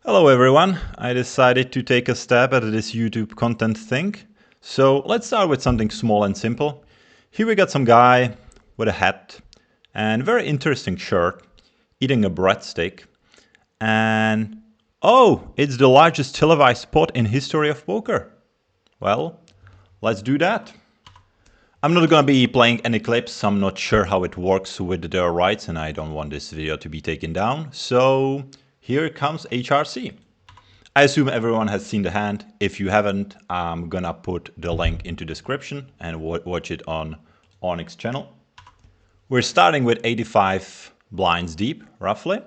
Hello everyone, I decided to take a stab at this YouTube content thing. So let's start with something small and simple. Here we got some guy with a hat and very interesting shirt eating a breadstick. And oh, it's the largest televised spot in history of poker. Well, let's do that. I'm not gonna be playing any clips, I'm not sure how it works with the rights and I don't want this video to be taken down. So here comes HRC. I assume everyone has seen the hand. If you haven't, I'm gonna put the link into description and watch it on Onyx channel. We're starting with 85 blinds deep, roughly.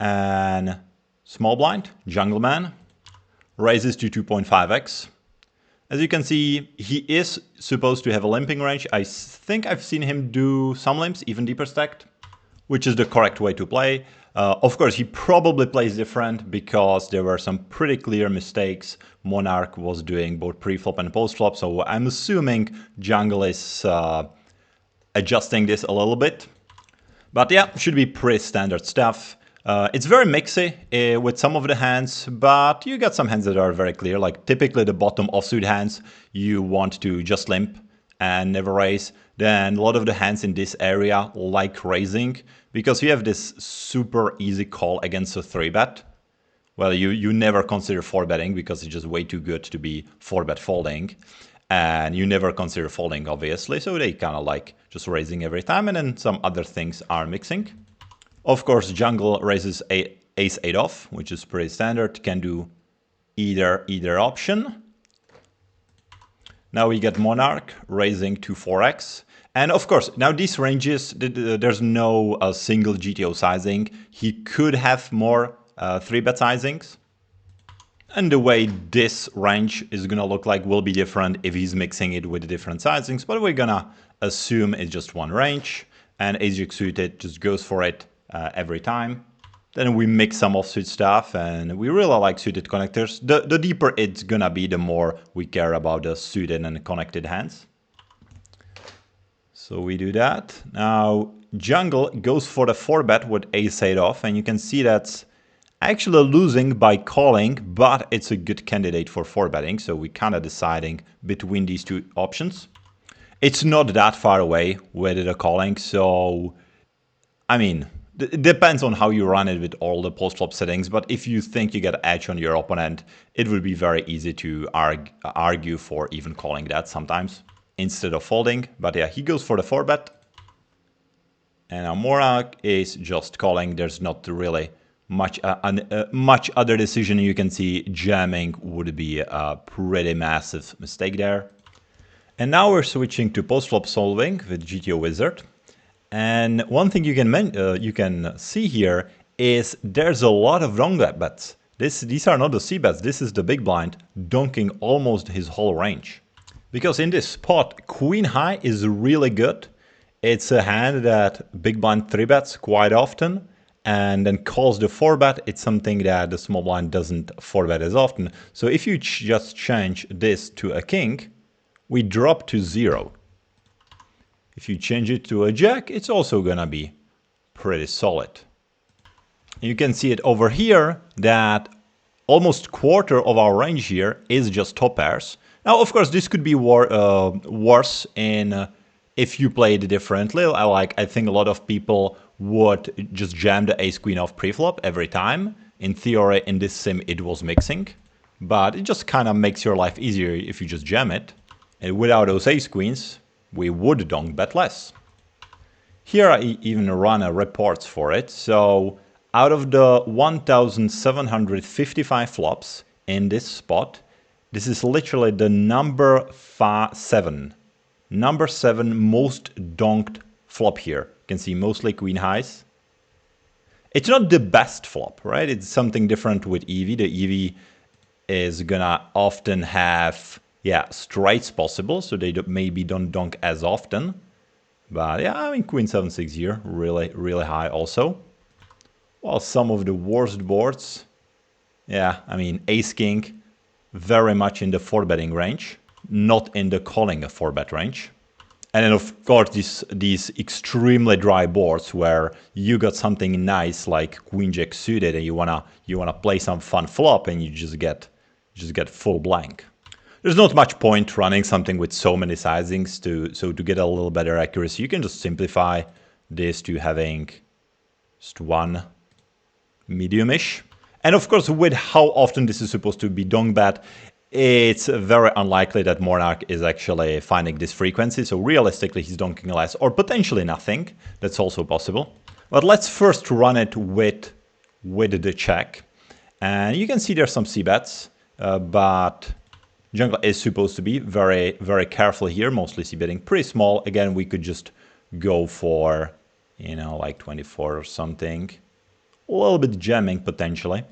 And small blind, Jungleman, raises to 2.5x. As you can see, he is supposed to have a limping range. I think I've seen him do some limps, even deeper stacked, which is the correct way to play. Of course, he probably plays different because there were some pretty clear mistakes Monarch was doing both pre-flop and post-flop, so I'm assuming Jungle is adjusting this a little bit. But yeah, should be pretty standard stuff. It's very mixy with some of the hands, but you got some hands that are very clear, like typically the bottom offsuit hands you want to just limp and never raise. Then a lot of the hands in this area like raising because you have this super easy call against a 3-bet. Well, you never consider 4-betting because it's just way too good to be 4-bet folding. And you never consider folding, obviously, so they kind of like just raising every time, and then some other things are mixing. Of course, Jungle raises ace-8 off, which is pretty standard, can do either option. Now we get Monarch raising to 4x. And of course, now these ranges, there's no single GTO sizing. He could have more 3-bet sizings. And the way this range is gonna look like will be different if he's mixing it with different sizings, but we're gonna assume it's just one range, and ace-jack suited just goes for it every time. Then we mix some offsuit stuff, and we really like suited connectors. The deeper it's gonna be, the more we care about the suited and connected hands. So we do that. Now Jungle goes for the 4-bet with ace-8 off, and you can see that's actually losing by calling, but it's a good candidate for 4-betting, so we're kind of deciding between these two options. It's not that far away with the calling, so I mean, it depends on how you run it with all the post-flop settings, but if you think you get edge on your opponent, it would be very easy to argue for even calling that sometimes instead of folding. But yeah, he goes for the 4-bet. And now Monarch is just calling. There's not really much other decision. You can see jamming would be a pretty massive mistake there. And now we're switching to post-flop solving with GTO Wizard. And one thing you can see here is there's a lot of wrong bets. These are not the C-bets, this is the big blind donking almost his whole range. Because in this spot, queen high is really good. It's a hand that big blind 3-bets quite often and then calls the 4-bet. It's something that the small blind doesn't 4-bet as often. So if you just change this to a king, we drop to 0. If you change it to a jack, it's also gonna be pretty solid. You can see it over here that almost quarter of our range here is just top pairs. Now, of course, this could be worse in if you played differently. I think a lot of people would just jam the ace-queen off preflop every time. In theory, in this sim, it was mixing, but it just kind of makes your life easier if you just jam it. And without those ace-queens, we would donk bet less. Here I even run a reports for it. So out of the 1,755 flops in this spot, this is literally the number 7 most donked flop here. You can see mostly queen highs. It's not the best flop, right? It's something different with EV. The EV is gonna often have straights possible, so they maybe don't donk as often. But yeah, I mean, queen 7-6 here, really high also. While some of the worst boards, yeah, I mean, ace-king, very much in the 4-betting range, not in the calling a 4-bet range. And then of course these extremely dry boards where you got something nice like Queen Jack suited and you wanna play some fun flop and you just get full blank. There's not much point running something with so many sizings to get a little better accuracy. You can just simplify this to having just one medium-ish. And of course, with how often this is supposed to be dong bet, it's very unlikely that Monarch is actually finding this frequency. So realistically, he's donking less or potentially nothing. That's also possible. But let's first run it with the check. And you can see there's some c-bets, but Jungler is supposed to be very, very careful here, mostly c-betting pretty small. Again, we could just go for, you know, like 24 or something. A little bit jamming potentially.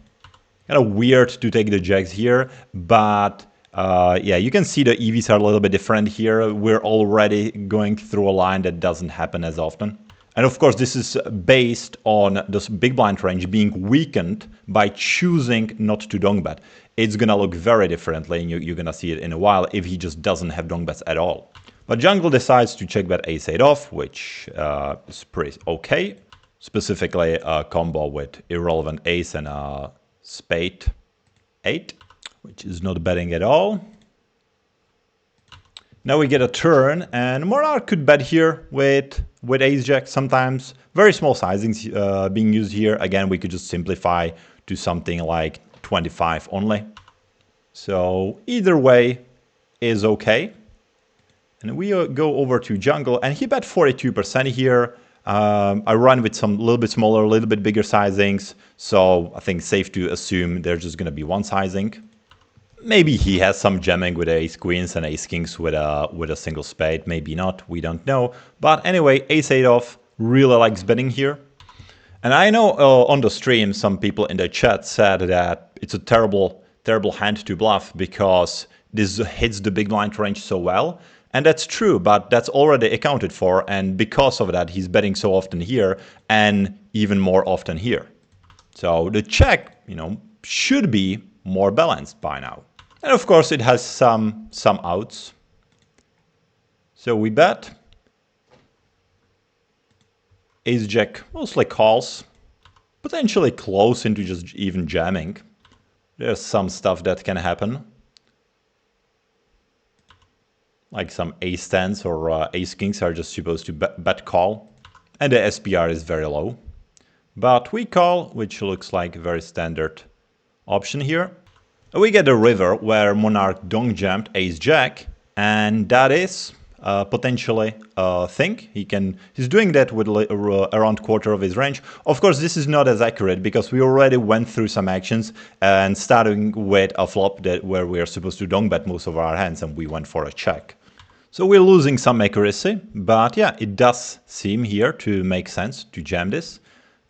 Kind of weird to take the jacks here, but yeah, you can see the EVs are a little bit different here. We're already going through a line that doesn't happen as often. And of course, this is based on this big blind range being weakened by choosing not to dong bet. It's gonna look very differently, and you're gonna see it in a while if he just doesn't have dong bets at all. But Jungle decides to check bet ace-8 off, which is pretty okay. Specifically a combo with irrelevant ace and a spade 8, which is not betting at all. Now we get a turn, and Monarch could bet here with ace-jack sometimes. Very small sizings being used here. Again, we could just simplify to something like 25 only. So either way is okay. And we go over to Jungle, and he bet 42% here. I run with some little bit smaller, a little bit bigger sizings. So I think safe to assume there's just going to be one sizing. Maybe he has some jamming with ace queens and ace kings with a single spade. Maybe not. We don't know. But anyway, ace-8 off really likes betting here. And I know on the stream, some people in the chat said that it's a terrible hand to bluff because this hits the big blind range so well. And that's true, but that's already accounted for. And because of that, he's betting so often here and even more often here. So the check, you know, should be more balanced by now. And of course, it has some outs. So we bet. Ace-jack mostly calls. Potentially close into just even jamming. There's some stuff that can happen. Like some ace-10s or ace-kings are just supposed to bet call. And the SPR is very low. But we call, which looks like a very standard option here. We get a river where Monarch dong jammed ace-jack. And that is potentially a thing. He's doing that with around quarter of his range. Of course, this is not as accurate because we already went through some actions and starting with a flop where we are supposed to dong bet most of our hands and we went for a check. So we're losing some accuracy, but yeah, it does seem here to make sense to jam this.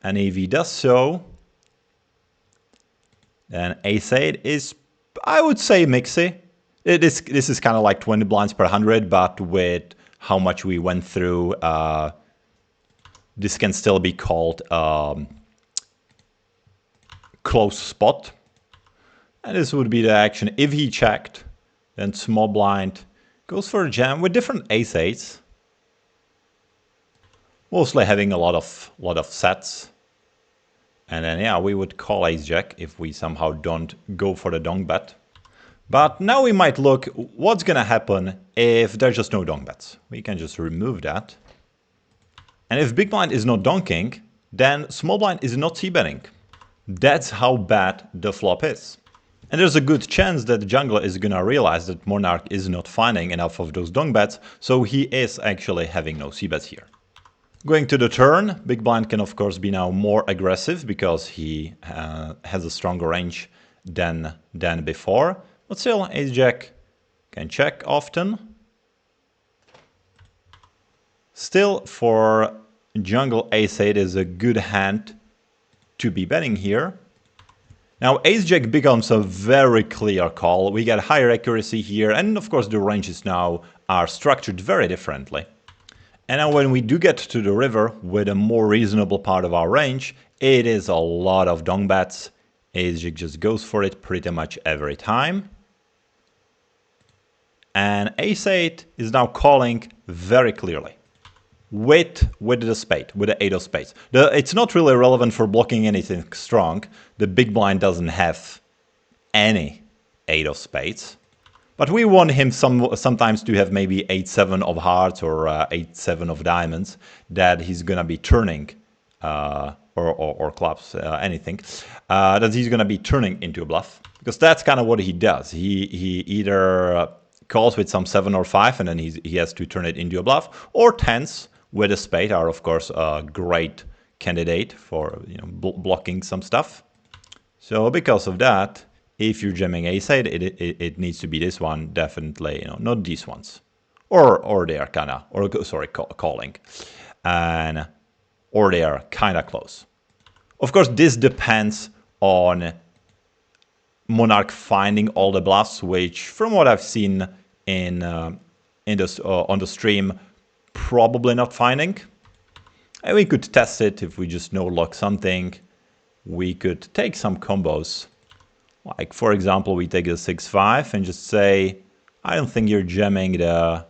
And if he does so, then ace-8 is, I would say, mixy. This is kind of like 20 blinds per 100, but with how much we went through, this can still be called close spot. And this would be the action. If he checked, then small blind goes for a jam with different ace-8s. Mostly having a lot of sets. And then yeah, we would call ace-jack if we somehow don't go for the dong bet. But now we might look what's gonna happen if there's just no dong bets. We can just remove that. And if big blind is not donking, then small blind is not c-betting. That's how bad the flop is. And there's a good chance that the jungler is gonna realize that Monarch is not finding enough of those dong bets, so he is actually having no c-bets here. Going to the turn, big blind can of course be now more aggressive because he has a stronger range than before. But still, ace-jack can check often. Still, for jungle, ace-8 is a good hand to be betting here. Now, ace-jack becomes a very clear call. We get higher accuracy here, and of course the ranges now are structured very differently. And now when we do get to the river with a more reasonable part of our range, it is a lot of dong bets. Ace-jack just goes for it pretty much every time. And ace-8 is now calling very clearly. With the spade, with the 8 of spades. It's not really relevant for blocking anything strong. The big blind doesn't have any 8 of spades. But we want him sometimes to have maybe 8-7 of hearts or 8-7 of diamonds that he's gonna be turning, or clubs, anything, that he's gonna be turning into a bluff. Because that's kind of what he does. He either calls with some 7 or 5 and then he has to turn it into a bluff, or 10s with a spade are of course a great candidate for blocking some stuff. So because of that, if you're jamming ace-8, it needs to be this one, definitely, not these ones, or they are kinda, or sorry, calling, and or they are kinda close. Of course, this depends on Monarch finding all the bluffs, which, from what I've seen on the stream, probably not finding. And we could test it if we just no-lock something. We could take some combos. Like, for example, we take the 6-5 and just say, I don't think you're jamming the,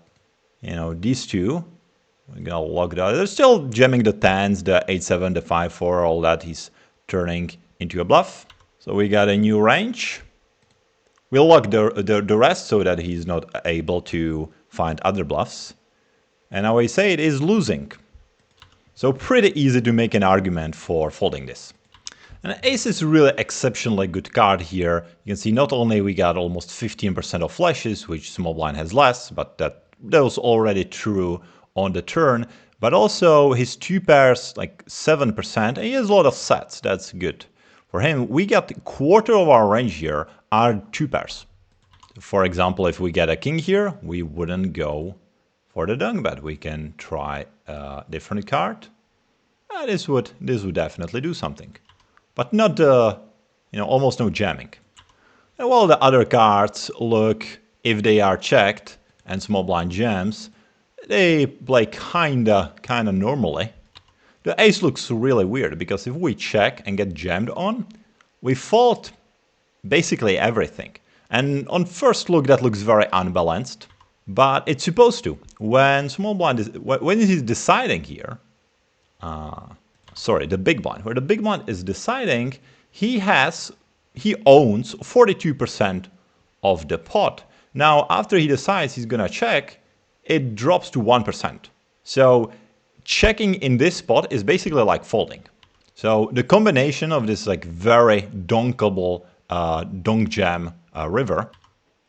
these two. We're gonna lock that. They're still jamming the 10s, the 8-7, the 5-4, all that. He's turning into a bluff. So we got a new range. We'll lock the rest so that he's not able to find other bluffs. And now ace-8 is losing. So pretty easy to make an argument for folding this. And ace is really exceptionally good card here. You can see not only we got almost 15% of flushes, which small blind has less, but that was already true on the turn, but also his 2 pairs like 7%, and he has a lot of sets. That's good. For him, we got a quarter of our range here are 2 pairs. For example, if we get a king here, we wouldn't go for the dung bet. We can try a different card. This would definitely do something. But not almost no jamming. And while the other cards look, if they are checked and small blind jams, they play kinda normally. The ace looks really weird because if we check and get jammed on, we fold basically everything. And on first look that looks very unbalanced, but it's supposed to. When small blind is, when he's deciding here, sorry, the big blind, where the big blind is deciding, he owns 42% of the pot. Now, after he decides he's gonna check, it drops to 1%. So checking in this spot is basically like folding. So the combination of this like very donkable donk jam river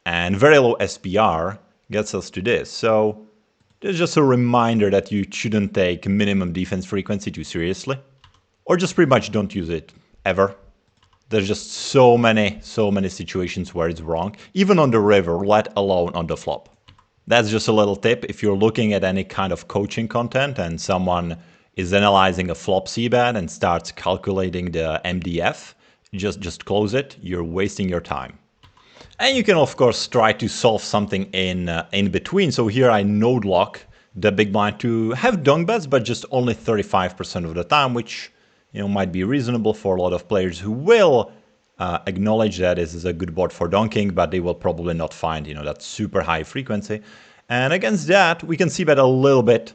and very low SPR gets us to this. So there's just a reminder that you shouldn't take minimum defense frequency too seriously, or just pretty much don't use it ever. There's just so many situations where it's wrong, even on the river, let alone on the flop. That's just a little tip. If you're looking at any kind of coaching content and someone is analyzing a flop c-bet and starts calculating the MDF, just close it. You're wasting your time. And you can of course try to solve something in between. So here I node lock the big blind to have dunk bets, but just only 35% of the time, which might be reasonable for a lot of players who will acknowledge that this is a good board for donking, but they will probably not find that super high frequency. And against that, we can see bet a little bit,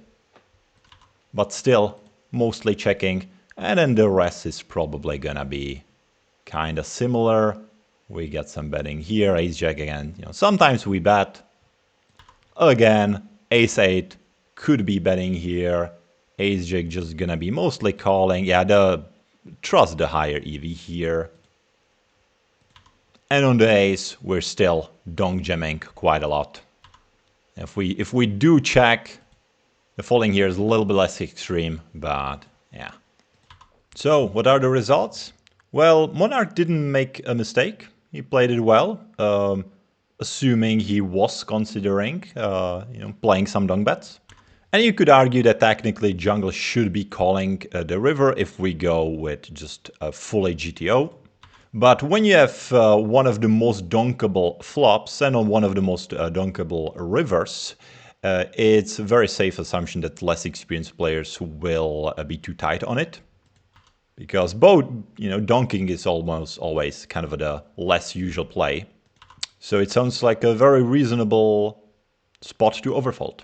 but still mostly checking. And then the rest is probably gonna be kind of similar. We get some betting here, ace-jack again. Sometimes we bet. Again, ace-8 could be betting here. Ace-jack just gonna be mostly calling. Yeah, trust the higher EV here. And on the ace, we're still donk jamming quite a lot. If we do check, the folding here is a little bit less extreme, but yeah. So what are the results? Well, Monarch didn't make a mistake. He played it well, assuming he was considering playing some donk bets. And you could argue that technically jungle should be calling the river if we go with just a fully GTO. But when you have one of the most donkable flops and on one of the most donkable rivers, it's a very safe assumption that less experienced players will be too tight on it. Because both, donking is almost always kind of the less usual play. So it sounds like a very reasonable spot to overfold.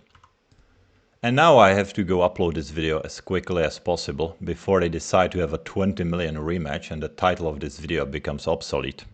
And now I have to go upload this video as quickly as possible before they decide to have a 20 million rematch and the title of this video becomes obsolete.